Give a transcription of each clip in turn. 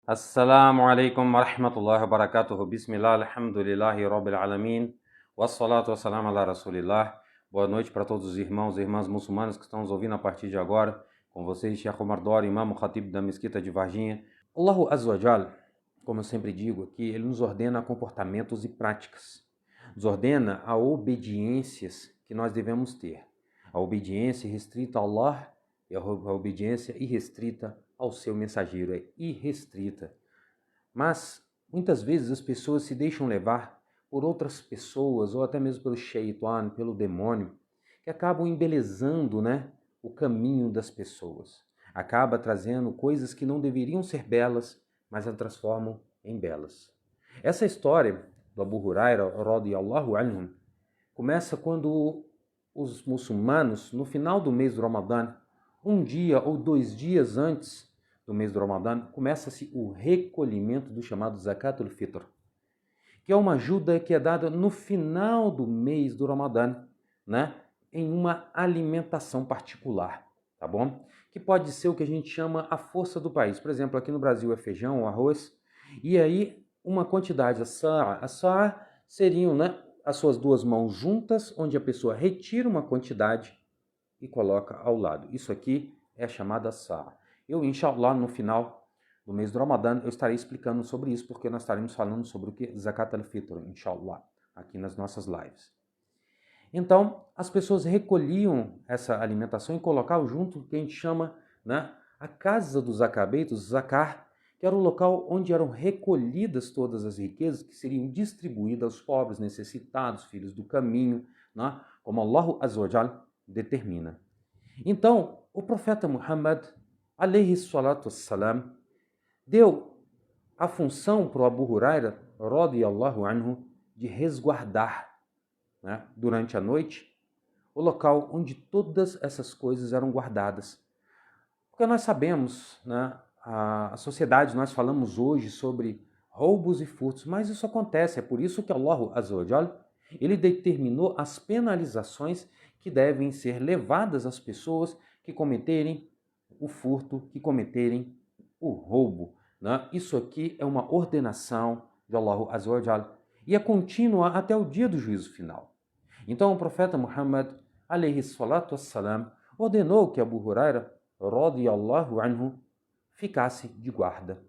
Assalamu alaikum wa rahmatullahi wa barakatuhu. Bismillah, alhamdulillahi rabbil alamin. Wassalatu wassalamu ala rasulillah. Boa noite para todos os irmãos e irmãs muçulmanos que estão nos ouvindo a partir de agora. Com vocês, Sheikh Omar Dori, imam khatib da mesquita de Varginha. Allahu Azza wa Jal, como eu sempre digo aqui, ele nos ordena comportamentos e práticas. Nos ordena a obediências que nós devemos ter. A obediência restrita a Allah e a obediência irrestrita ao seu mensageiro, é irrestrita. Mas, muitas vezes as pessoas se deixam levar por outras pessoas, ou até mesmo pelo shaitan, pelo demônio, que acabam embelezando, o caminho das pessoas. Acaba trazendo coisas que não deveriam ser belas, mas a transformam em belas. Essa história do Abu Huraira, radiyallahu anhu, começa quando os muçulmanos, no final do mês do Ramadã, um dia ou 2 dias antes do mês do Ramadã, começa-se o recolhimento do chamado Zakat al-Fitr, que é uma ajuda que é dada no final do mês do Ramadã, em uma alimentação particular, tá bom? Que pode ser o que a gente chama a força do país. Por exemplo, aqui no Brasil é feijão, arroz, e aí uma quantidade, a sa'a seriam, as suas duas mãos juntas, onde a pessoa retira uma quantidade e coloca ao lado. Isso aqui é a chamada sa'a. Eu, inshallah, no final do mês do Ramadã, eu estarei explicando sobre isso, porque nós estaremos falando sobre o que? Zakat al-Fitr, inshallah, aqui nas nossas lives. Então, as pessoas recolhiam essa alimentação e colocavam junto o que a gente chama, a casa dos zakabeitos, zakar, que era o local onde eram recolhidas todas as riquezas que seriam distribuídas aos pobres, necessitados, filhos do caminho, como Allah Azza wa Jal determina. Então, o profeta Muhammad, alayhi salatu wassalam, deu a função para o Abu Huraira, radiyallahu anhu, de resguardar, durante a noite, o local onde todas essas coisas eram guardadas. Porque nós sabemos, a sociedade, nós falamos hoje sobre roubos e furtos, mas isso acontece, é por isso que Allah Azza wa Jal, ele determinou as penalizações que devem ser levadas às pessoas que cometerem o furto, que cometerem o roubo. Isso aqui é uma ordenação de Allah Azza wa Jal e é contínua até o dia do juízo final. Então o profeta Muhammad, alayhi salatu wassalam, ordenou que Abu Huraira, radiyallahu anhu, ficasse de guarda.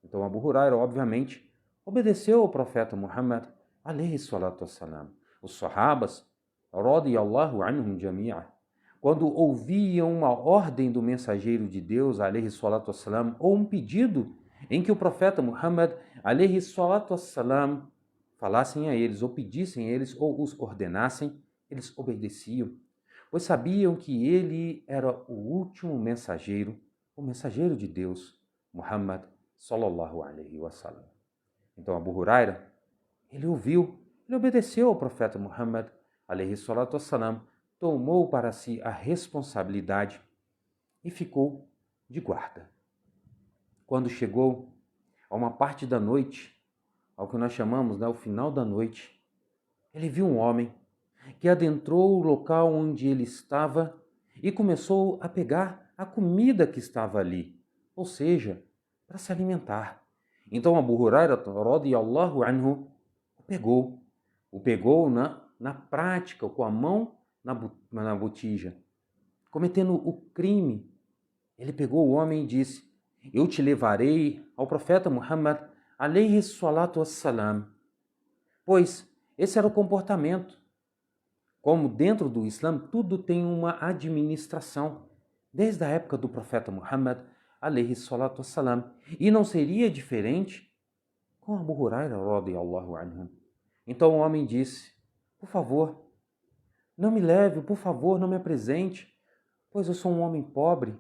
Então Abu Huraira, obviamente, obedeceu ao profeta Muhammad, alayhi salatu wassalam. Os sahabas, radiyallahu anhum jami'a, quando ouviam uma ordem do mensageiro de Deus, alayhi salatu wassalam, ou um pedido em que o profeta Muhammad, alayhi salatu wassalam, falassem a eles, ou pedissem a eles, ou os ordenassem, eles obedeciam, pois sabiam que ele era o último mensageiro, o mensageiro de Deus, Muhammad sallallahu alaihi wasallam. Então Abu Huraira, ele ouviu, ele obedeceu ao profeta Muhammad alaihi salatu wassalam, tomou para si a responsabilidade e ficou de guarda. Quando chegou a uma parte da noite, ao que nós chamamos, o final da noite, ele viu um homem que adentrou o local onde ele estava e começou a pegar a comida que estava ali, ou seja, para se alimentar. Então Abu Huraira, radiyallahu anhu, o pegou na prática, com a mão na botija, cometendo o crime. Ele pegou o homem e disse: eu te levarei ao profeta Muhammad, alayhi salatu wassalam. Pois esse era o comportamento. Como dentro do Islã tudo tem uma administração, desde a época do profeta Muhammad, alayhi salatu wassalam. E não seria diferente com Abu Huraira, radiyallahu anhu. Então o homem disse: por favor, não me leve, por favor, não me apresente, pois eu sou um homem pobre,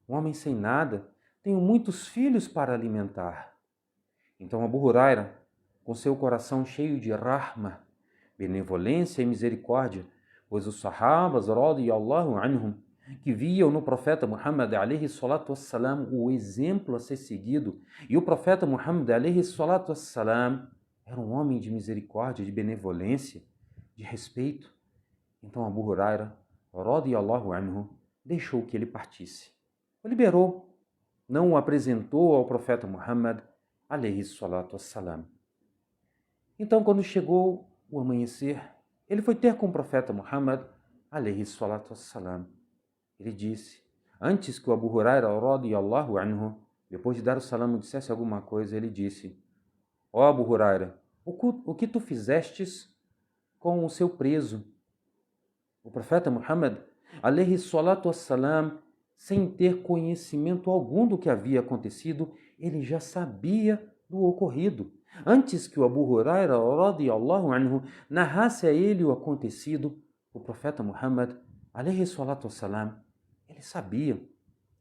um homem sem nada, tenho muitos filhos para alimentar. Então Abu Huraira, com seu coração cheio de rahma, benevolência e misericórdia, pois os sahabas, radiyallahu anhum, que viam no profeta Muhammad, alayhi salatu wassalam, o exemplo a ser seguido, e o profeta Muhammad, alayhi salatu wassalam, era um homem de misericórdia, de benevolência, de respeito. Então Abu Huraira, radiyallahu anhu, deixou que ele partisse. O liberou. não o apresentou ao profeta Muhammad, alayhi salatu wassalam. Então, quando chegou o amanhecer, ele foi ter com o profeta Muhammad, alayhi salatu wassalam. Ele disse, antes que o Abu Huraira, radiyallahu anhu, depois de dar o salam, dissesse alguma coisa, ele disse, ó Abu Huraira, o que tu fizestes com o seu preso? O profeta Muhammad, alayhi salatu wassalam, sem ter conhecimento algum do que havia acontecido, ele já sabia do ocorrido. Antes que o Abu Huraira, radiyallahu anhu, narrasse a ele o acontecido, o profeta Muhammad, alayhi salatu wassalam, ele sabia,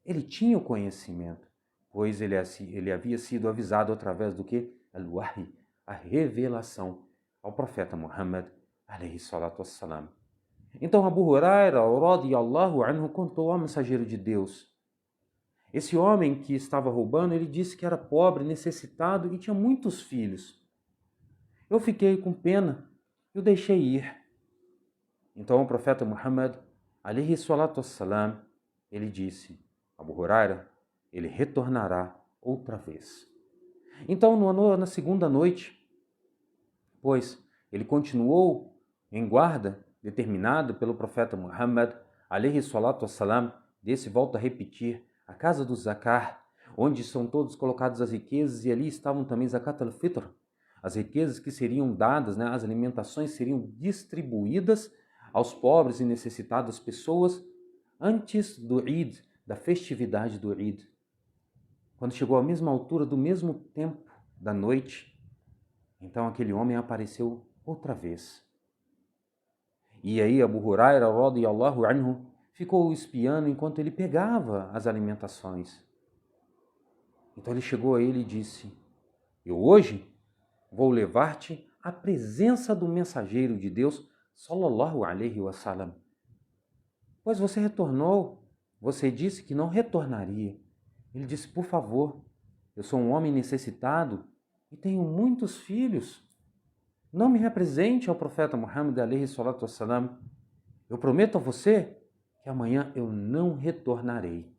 ele tinha o conhecimento, pois ele havia sido avisado através do que? Al-Wahy, a revelação ao profeta Muhammad, alayhi salatu wassalam. Então Abu Huraira, radiyallahu anhu, contou ao mensageiro de Deus. Esse homem que estava roubando, ele disse que era pobre, necessitado e tinha muitos filhos. Eu fiquei com pena e o deixei ir. Então o profeta Muhammad, alayhi salatu wassalam, ele disse, Abu Huraira, ele retornará outra vez. Então na segunda noite, pois ele continuou em guarda, determinado pelo profeta Muhammad, alayhi salatu wassalam, desse volta a repetir, a casa do Zakar, onde são todos colocados as riquezas, e ali estavam também Zakat al-Fitr, as riquezas que seriam dadas, as alimentações seriam distribuídas aos pobres e necessitadas pessoas antes do Eid, da festividade do Eid. Quando chegou à mesma altura do mesmo tempo da noite, então aquele homem apareceu outra vez. E aí Abu Huraira, radiyallahu anhu, ficou espiando enquanto ele pegava as alimentações. Então ele chegou a ele e disse, eu hoje vou levar-te à presença do mensageiro de Deus, sallallahu alayhi wa sallam. Pois você retornou, você disse que não retornaria. Ele disse, por favor, eu sou um homem necessitado e tenho muitos filhos. Não me represente ao profeta Muhammad, alayhi salatu wassalam. Eu prometo a você que amanhã eu não retornarei.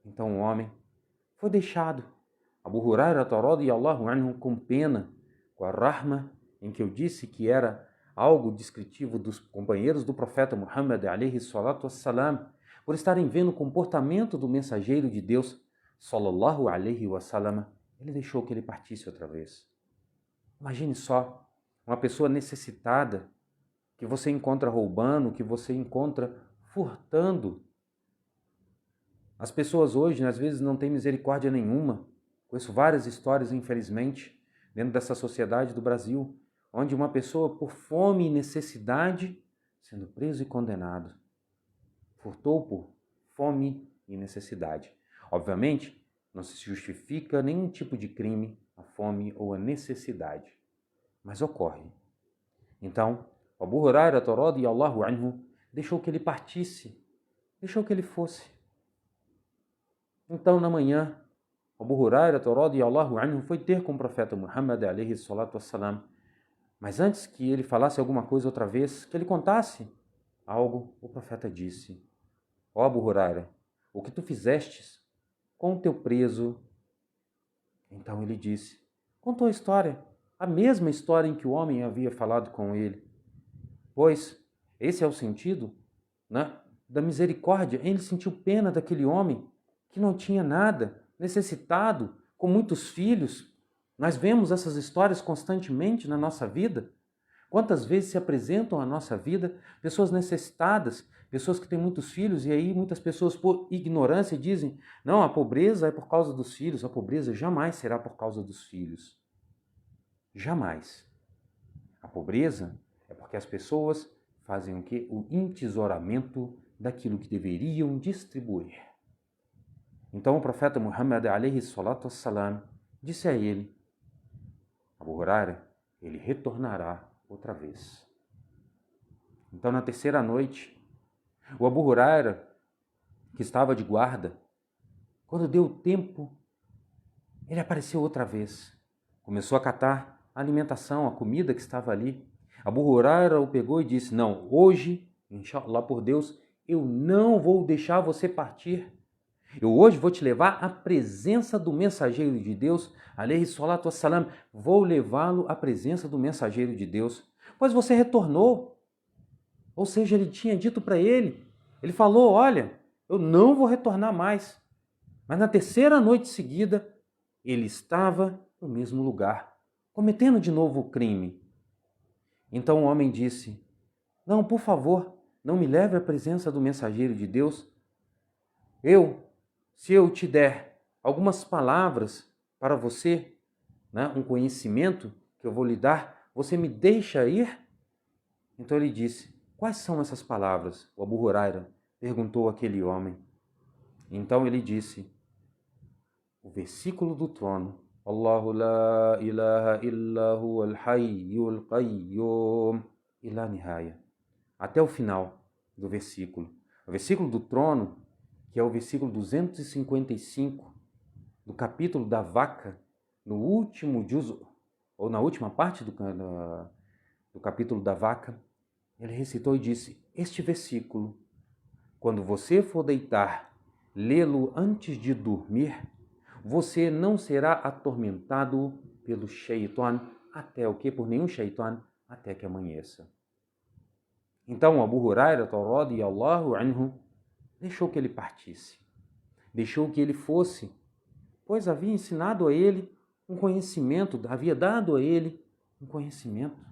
Então o homem foi deixado. Abu Huraira, radiyallahu anhu, com pena, com a rahma, em que eu disse que era algo descritivo dos companheiros do profeta Muhammad, alayhi salatu wassalam, por estarem vendo o comportamento do mensageiro de Deus, sallallahu alayhi wa sallam, ele deixou que ele partisse outra vez. Imagine só, uma pessoa necessitada, que você encontra roubando, que você encontra furtando. As pessoas hoje, às vezes, não têm misericórdia nenhuma. Conheço várias histórias, infelizmente, dentro dessa sociedade do Brasil, onde uma pessoa, por fome e necessidade, sendo preso e condenado. Furtou por fome e necessidade. Obviamente, não se justifica nenhum tipo de crime, a fome ou a necessidade. Mas ocorre. Então, Abu Huraira, radiyallahu anhu, deixou que ele partisse, deixou que ele fosse. Então, na manhã, Abu Huraira, radiyallahu anhu, foi ter com o profeta Muhammad, alayhi salatu wassalam. Mas antes que ele falasse alguma coisa outra vez, que ele contasse algo, o profeta disse, ó Abu Huraira, o que tu fizestes com o teu preso? Então ele disse, contou a história, a mesma história em que o homem havia falado com ele. Pois esse é o sentido, da misericórdia. Ele sentiu pena daquele homem que não tinha nada, necessitado, com muitos filhos. Nós vemos essas histórias constantemente na nossa vida. Quantas vezes se apresentam à nossa vida pessoas necessitadas, pessoas que têm muitos filhos, e aí muitas pessoas, por ignorância, dizem, não, a pobreza é por causa dos filhos, a pobreza jamais será por causa dos filhos. Jamais. A pobreza é porque as pessoas fazem o quê? O entesouramento daquilo que deveriam distribuir. Então o profeta Muhammad, alayhi salatu wassalam, disse a ele, Abu Huraira, ele retornará outra vez. Então na terceira noite, o Abu Huraira, que estava de guarda, quando deu o tempo, ele apareceu outra vez. Começou a catar a alimentação, a comida que estava ali. Abu Huraira o pegou e disse, não, hoje, inshallah por Deus, eu não vou deixar você partir. Eu hoje vou te levar à presença do mensageiro de Deus, alayhi salatu wassalam. Vou levá-lo à presença do mensageiro de Deus, pois você retornou. Ou seja, ele tinha dito para ele, ele falou, olha, eu não vou retornar mais. Mas na terceira noite seguida, ele estava no mesmo lugar, cometendo de novo o crime. Então o homem disse, não, por favor, não me leve à presença do mensageiro de Deus. Se eu te der algumas palavras para você, né, um conhecimento que eu vou lhe dar, você me deixa ir? Então ele disse, quais são essas palavras? O Abu Huraira perguntou àquele homem. Então ele disse, o versículo do trono, Allahu la ilaha illa huwal hayyul qayyum ila nihaya. Até o final do versículo. O versículo do trono, que é o versículo 255 do capítulo da vaca, no último juzo, ou na última parte do capítulo da vaca, ele recitou e disse, este versículo, quando você for deitar, lê-lo antes de dormir, você não será atormentado pelo shaitan, até o que? Por nenhum shaitan, até que amanheça. Então Abu Huraira, radiyallahu anhu, deixou que ele partisse, deixou que ele fosse, pois havia ensinado a ele um conhecimento, havia dado a ele um conhecimento.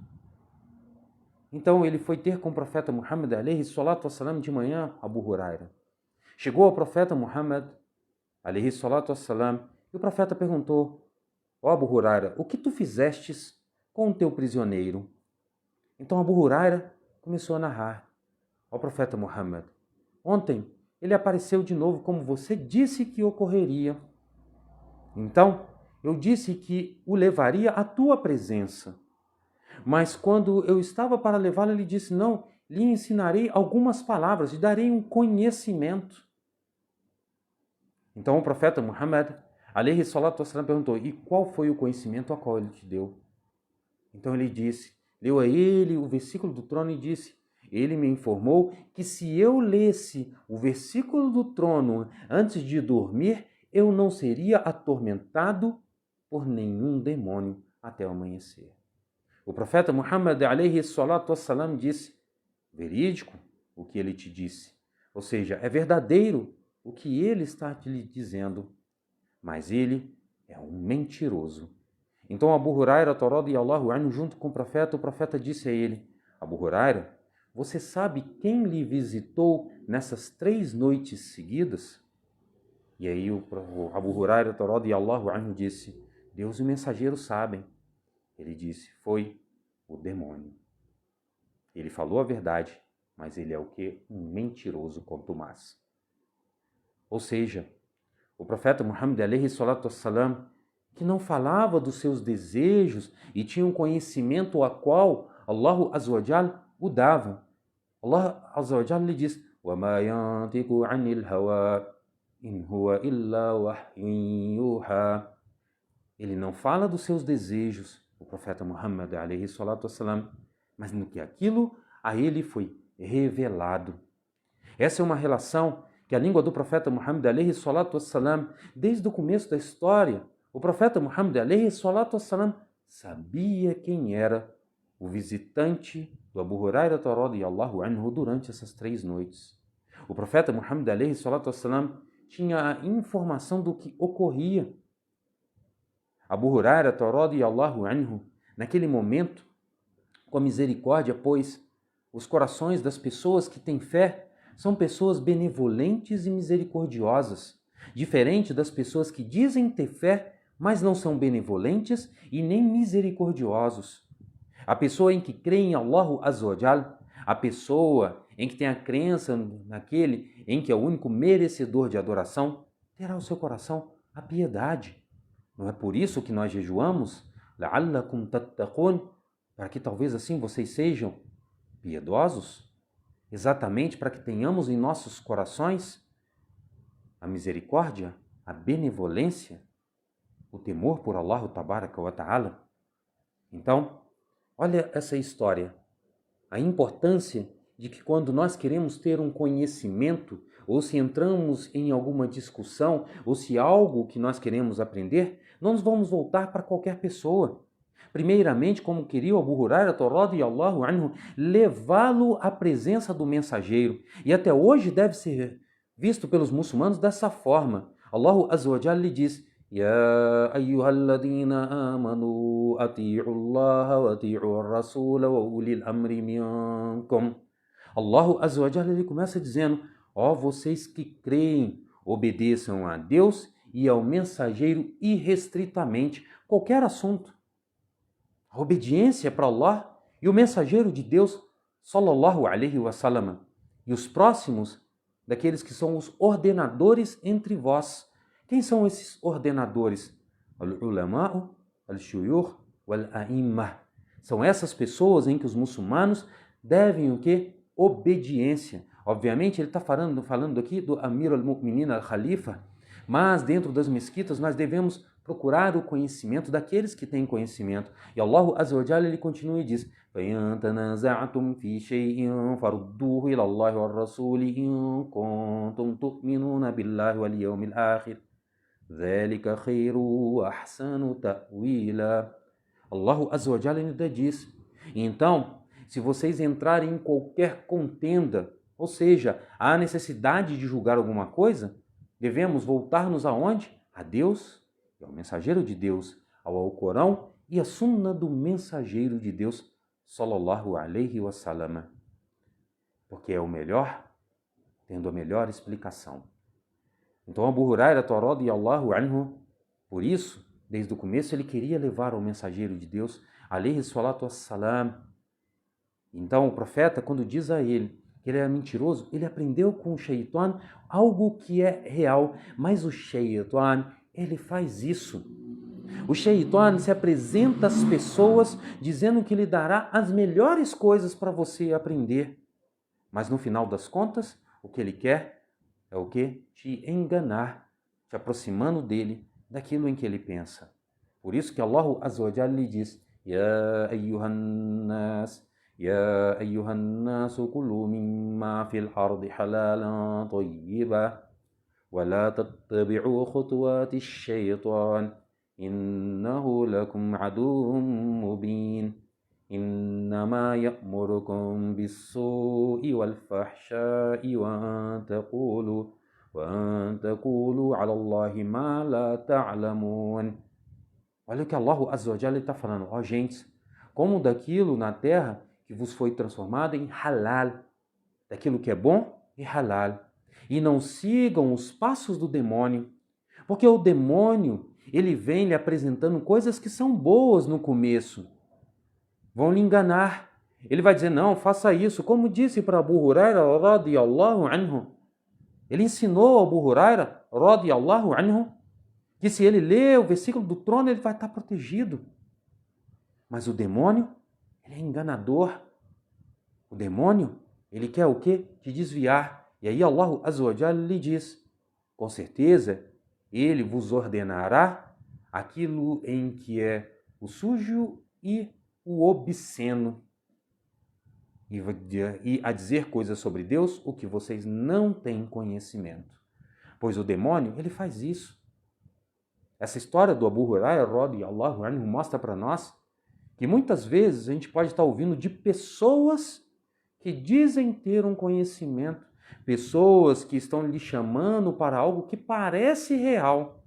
Então ele foi ter com o profeta Muhammad, alayhi salatu wassalam, de manhã, Abu Huraira. Chegou ao profeta Muhammad, alayhi salatu wassalam, e o profeta perguntou, ó Abu Huraira, o que tu fizestes com o teu prisioneiro? Então Abu Huraira começou a narrar ao profeta Muhammad, ontem ele apareceu de novo como você disse que ocorreria. Então eu disse que o levaria à tua presença. Mas quando eu estava para levá-lo, ele disse, não, lhe ensinarei algumas palavras, lhe darei um conhecimento. Então o profeta Muhammad, alayhi salatu wassalam, perguntou, e qual foi o conhecimento a qual ele te deu? Então ele disse, leu a ele o versículo do trono e disse, ele me informou que se eu lesse o versículo do trono antes de dormir, eu não seria atormentado por nenhum demônio até o amanhecer. O profeta Muhammad, alayhi salatu wassalam, disse, verídico o que ele te disse, ou seja, é verdadeiro o que ele está lhe dizendo, mas ele é um mentiroso. Então Abu Huraira, radiyallahu anhu, junto com o profeta disse a ele, Abu Huraira, você sabe quem lhe visitou nessas 3 noites seguidas? E aí o Abu Huraira, radiyallahu anhu, disse, Deus e o mensageiro sabem. Ele disse, foi o demônio. Ele falou a verdade, mas ele é o quê? Um mentiroso contumaz. Ou seja, o profeta Muhammad, alayhi salatu wassalam, que não falava dos seus desejos e tinha um conhecimento a qual Allah Azza wa Jal o dava. Allah Azza wa Jal lhe diz, وَمَا يَنْتِقُ عَنِ الْهَوَىٰ إِنْ هُوَ إِلَّا وَحْيٌ يُوحَىٰ. Ele não fala dos seus desejos, o profeta Muhammad, alayhi salatu wassalam, mas no que aquilo a ele foi revelado. Essa é uma relação que a língua do profeta Muhammad, alayhi salatu wassalam, desde o começo da história, o profeta Muhammad, alayhi salatu wassalam, sabia quem era o visitante do Abu Huraira, radiyallahu anhu, durante essas 3 noites. O profeta Muhammad, alayhi salatu wassalam, tinha a informação do que ocorria. Abu Huraira, radiyallahu anhu, naquele momento, com a misericórdia, pois os corações das pessoas que têm fé são pessoas benevolentes e misericordiosas, diferente das pessoas que dizem ter fé, mas não são benevolentes e nem misericordiosos. A pessoa em que crê em Allah Azza wa Jal, a pessoa em que tem a crença naquele em que é o único merecedor de adoração, terá o seu coração a piedade. Não é por isso que nós jejuamos? لَعَلَّكُمْ تَتَّقُونَ, para que talvez assim vocês sejam piedosos, exatamente para que tenhamos em nossos corações a misericórdia, a benevolência, o temor por Allah Tabaraka wa Ta'ala. Então, olha essa história, a importância de que quando nós queremos ter um conhecimento, ou se entramos em alguma discussão, ou se algo que nós queremos aprender, não nos vamos voltar para qualquer pessoa. Primeiramente, como queria o Abu Huraira, radiyallahu anhu, levá-lo à presença do mensageiro. E até hoje deve ser visto pelos muçulmanos dessa forma. Allah Azza wa Jalla lhe diz: Ya ayyuhalladhina amanu ati'u Allah wa ati'u ar-rasul wa ulil amri minkum. Allah Azza wa Jalla ele começa dizendo: ó, vocês que creem, obedeçam a Deus e ao mensageiro irrestritamente, qualquer assunto. A obediência para Allah e o mensageiro de Deus, sallallahu alaihi wasallam, e os próximos daqueles que são os ordenadores entre vós. Quem são esses ordenadores? Al-ulama'u, al-shuyukh, wal-a'immah. São essas pessoas em que os muçulmanos devem o quê? Obediência. Obviamente ele está falando aqui do Amir al-Mu'minin al-Khalifa, mas dentro das mesquitas nós devemos procurar o conhecimento daqueles que têm conhecimento. E Allah Azza wa Jalla ele continua e diz: فَإِن تَنَازَعْتُمْ فِي شَيْءٍ فَرُدُّوهُ إِلَى اللَّهِ وَالرَّسُولِ إِن كُنتُمْ تُؤْمِنُونَ بِاللَّهِ وَالْيَوْمِ الْآخِرِ ذَلِكَ خَيْرٌ وَأَحْسَنُ تَأْوِيلًا. Allah Azza wa Jalla ainda diz: então, se vocês entrarem em qualquer contenda, ou seja, há necessidade de julgar alguma coisa, devemos voltar-nos aonde? A Deus e ao mensageiro de Deus, ao Alcorão e à sunna do mensageiro de Deus, sallallahu alaihi wasallam. Porque é o melhor, tendo a melhor explicação. Então Abu Huraira, radiyallahu anhu, por isso, desde o começo ele queria levar ao mensageiro de Deus, alaihi salatu wassalam. Então o profeta, quando diz a ele que ele é mentiroso, ele aprendeu com o Shaitan algo que é real, mas o Shaitan, ele faz isso. O Shaitan se apresenta às pessoas dizendo que lhe dará as melhores coisas para você aprender. Mas no final das contas, o que ele quer é o quê? Te enganar, te aproximando dele, daquilo em que ele pensa. Por isso que Allah Azza wa Jalla lhe diz: Ya ayyuhan nas kulu mimma fil ardi halalan tayyiba wa la tattabi'u khutuwati shaytan innahu lakum aduwwun mubin. إنما يأمركم بالسوء والفحشاء وأن تقولوا على الله ما لا تعلمون. Olha o que Allah Azza wa Jalla está falando. Ó, gente, como daquilo na terra que vos foi transformado em halal, daquilo que é bom e halal. E não sigam os passos do demônio, porque o demônio, ele vem lhe apresentando coisas que são boas no começo, vão lhe enganar. Ele vai dizer: não, faça isso. Como disse para Abu Huraira, radiyallahu anhu. Ele ensinou a Abu Huraira, radiyallahu anhu, que se ele lê o versículo do trono, ele vai estar protegido. Mas o demônio, ele é enganador. O demônio, ele quer o quê? Te desviar. E aí Allah Azza wa Jalla lhe diz: com certeza, ele vos ordenará aquilo em que é o sujo e o obsceno, e a dizer coisas sobre Deus o que vocês não têm conhecimento. Pois o demônio, ele faz isso. Essa história do Abu Huraira, radiyallahu anhu, mostra para nós que muitas vezes a gente pode estar ouvindo de pessoas que dizem ter um conhecimento, pessoas que estão lhe chamando para algo que parece real,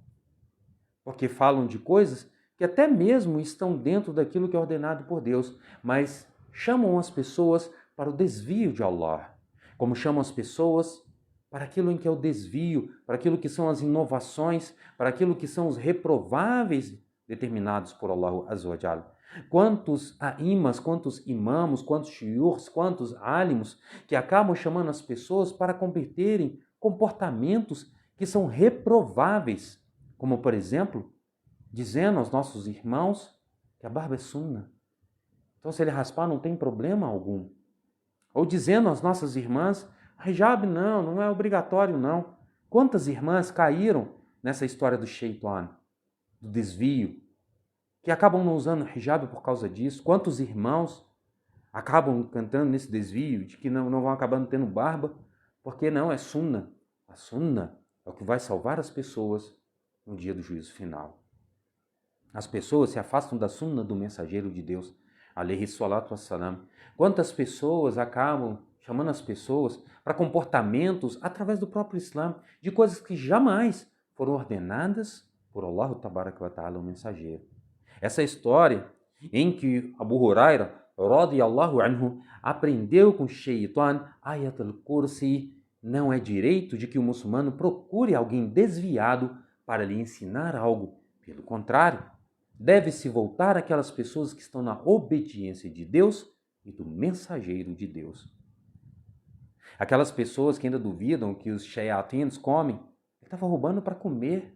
porque falam de coisas que até mesmo estão dentro daquilo que é ordenado por Deus, mas chamam as pessoas para o desvio de Allah, como chamam as pessoas para aquilo em que é o desvio, para aquilo que são as inovações, para aquilo que são os reprováveis determinados por Allah Azza wa Jalla. Quantos a'imas, quantos imamos, quantos shiurs, quantos alimos que acabam chamando as pessoas para cometerem comportamentos que são reprováveis, como por exemplo, dizendo aos nossos irmãos que a barba é sunna. Então, se ele raspar, não tem problema algum. Ou dizendo às nossas irmãs, hijab não é obrigatório não. Quantas irmãs caíram nessa história do shaitan, do desvio, que acabam não usando hijab por causa disso? Quantos irmãos acabam cantando nesse desvio, de que não vão acabando tendo barba, porque não, é sunna. A sunna é o que vai salvar as pessoas no dia do juízo final. As pessoas se afastam da sunna do mensageiro de Deus, alayhi salatu wassalam. Quantas pessoas acabam chamando as pessoas para comportamentos através do próprio Islã, de coisas que jamais foram ordenadas por Allah tabaraka wa ta'ala, o mensageiro. Essa história em que Abu Huraira, radiyallahu anhu, aprendeu com Shaitan Ayatul Kursi, não é direito de que o muçulmano procure alguém desviado para lhe ensinar algo. Pelo contrário, deve-se voltar àquelas pessoas que estão na obediência de Deus e do mensageiro de Deus. Aquelas pessoas que ainda duvidam que os shayatins comem, ele estava roubando para comer.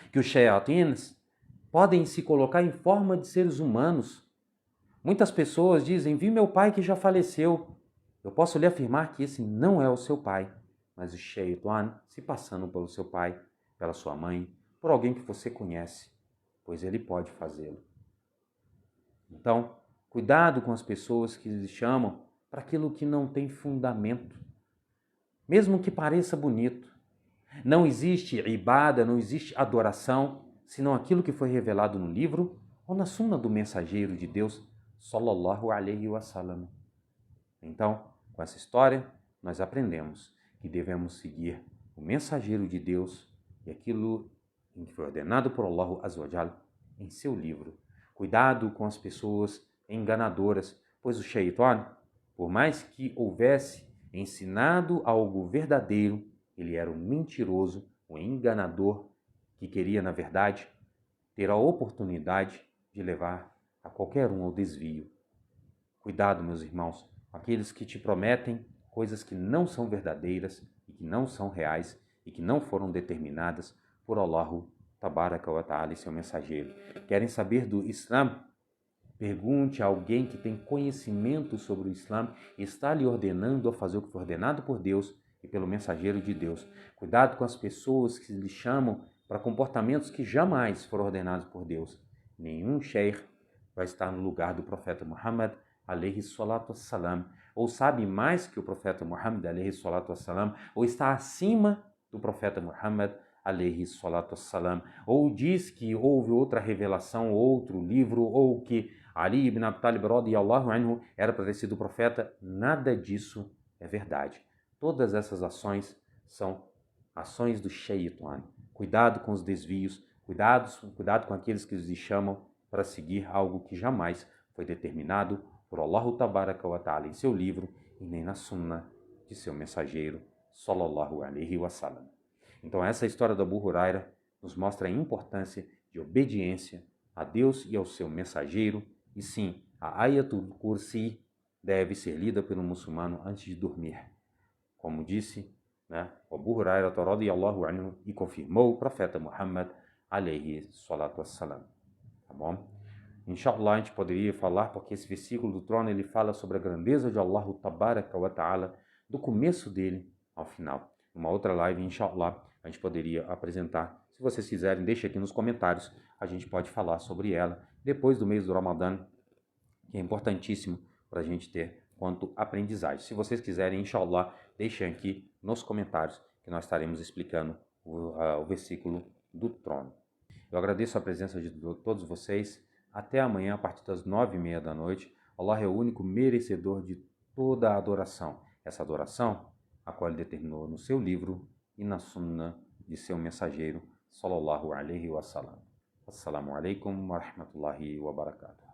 Que os shayatins podem se colocar em forma de seres humanos. Muitas pessoas dizem, vi meu pai que já faleceu. Eu posso lhe afirmar que esse não é o seu pai, mas o shaitan se passando pelo seu pai, pela sua mãe, por alguém que você conhece, pois ele pode fazê-lo. Então, cuidado com as pessoas que lhe chamam para aquilo que não tem fundamento, mesmo que pareça bonito. Não existe ibada, não existe adoração, senão aquilo que foi revelado no livro ou na sunna do mensageiro de Deus, sallallahu alaihi wasallam. Então, com essa história, nós aprendemos que devemos seguir o mensageiro de Deus e aquilo em que foi ordenado por Allah Azza wa Jal em seu livro. Cuidado com as pessoas enganadoras, pois o Shaitan, por mais que houvesse ensinado algo verdadeiro, ele era um mentiroso, um enganador que queria, na verdade, ter a oportunidade de levar a qualquer um ao desvio. Cuidado, meus irmãos, com aqueles que te prometem coisas que não são verdadeiras e que não são reais e que não foram determinadas por Allah tabaraka wa ta'ala e seu mensageiro. Querem saber do Islã? Pergunte a alguém que tem conhecimento sobre o Islã e está lhe ordenando a fazer o que foi ordenado por Deus e pelo mensageiro de Deus. Cuidado com as pessoas que lhe chamam para comportamentos que jamais foram ordenados por Deus. Nenhum sheikh vai estar no lugar do profeta Muhammad, alayhi salatu wassalam, ou sabe mais que o profeta Muhammad, alayhi salatu wassalam, ou está acima do profeta Muhammad, alayhi salatu wassalam, ou diz que houve outra revelação, outro livro, ou que Ali ibn Abi Talib radiyallahu anhu era para ter sido profeta. Nada disso é verdade. Todas essas ações são ações do Shaitan. Cuidado com os desvios, cuidado com aqueles que lhes chamam para seguir algo que jamais foi determinado por Allah tabaraka wa ta'ala em seu livro e nem na sunna de seu mensageiro, sallallahu alaihi wasallam. Então essa história da Abu Huraira nos mostra a importância de obediência a Deus e ao seu mensageiro, e sim, a Ayatul Kursi deve ser lida pelo muçulmano antes de dormir. Como disse, Abu Huraira radiyallahu anhu, e confirmou o profeta Muhammad alayhi salatu wassalam. Tá bom? Inshallah, a gente poderia falar, porque esse versículo do trono ele fala sobre a grandeza de Allah tabaraka wa ta'ala, do começo dele ao final. Uma outra live, inshallah, a gente poderia apresentar. Se vocês quiserem, deixe aqui nos comentários, a gente pode falar sobre ela depois do mês do Ramadã, que é importantíssimo para a gente ter quanto aprendizagem. Se vocês quiserem, inshallah, deixem aqui nos comentários que nós estaremos explicando o versículo do trono. Eu agradeço a presença de todos vocês. Até amanhã, a partir das 9h30 da noite. Allah é o único merecedor de toda a adoração. Essa adoração, a qual ele determinou no seu livro e na sunna de seu mensageiro, sallallahu alaihi wasallam. Assalamu alaikum wa rahmatullahi wa barakatuh.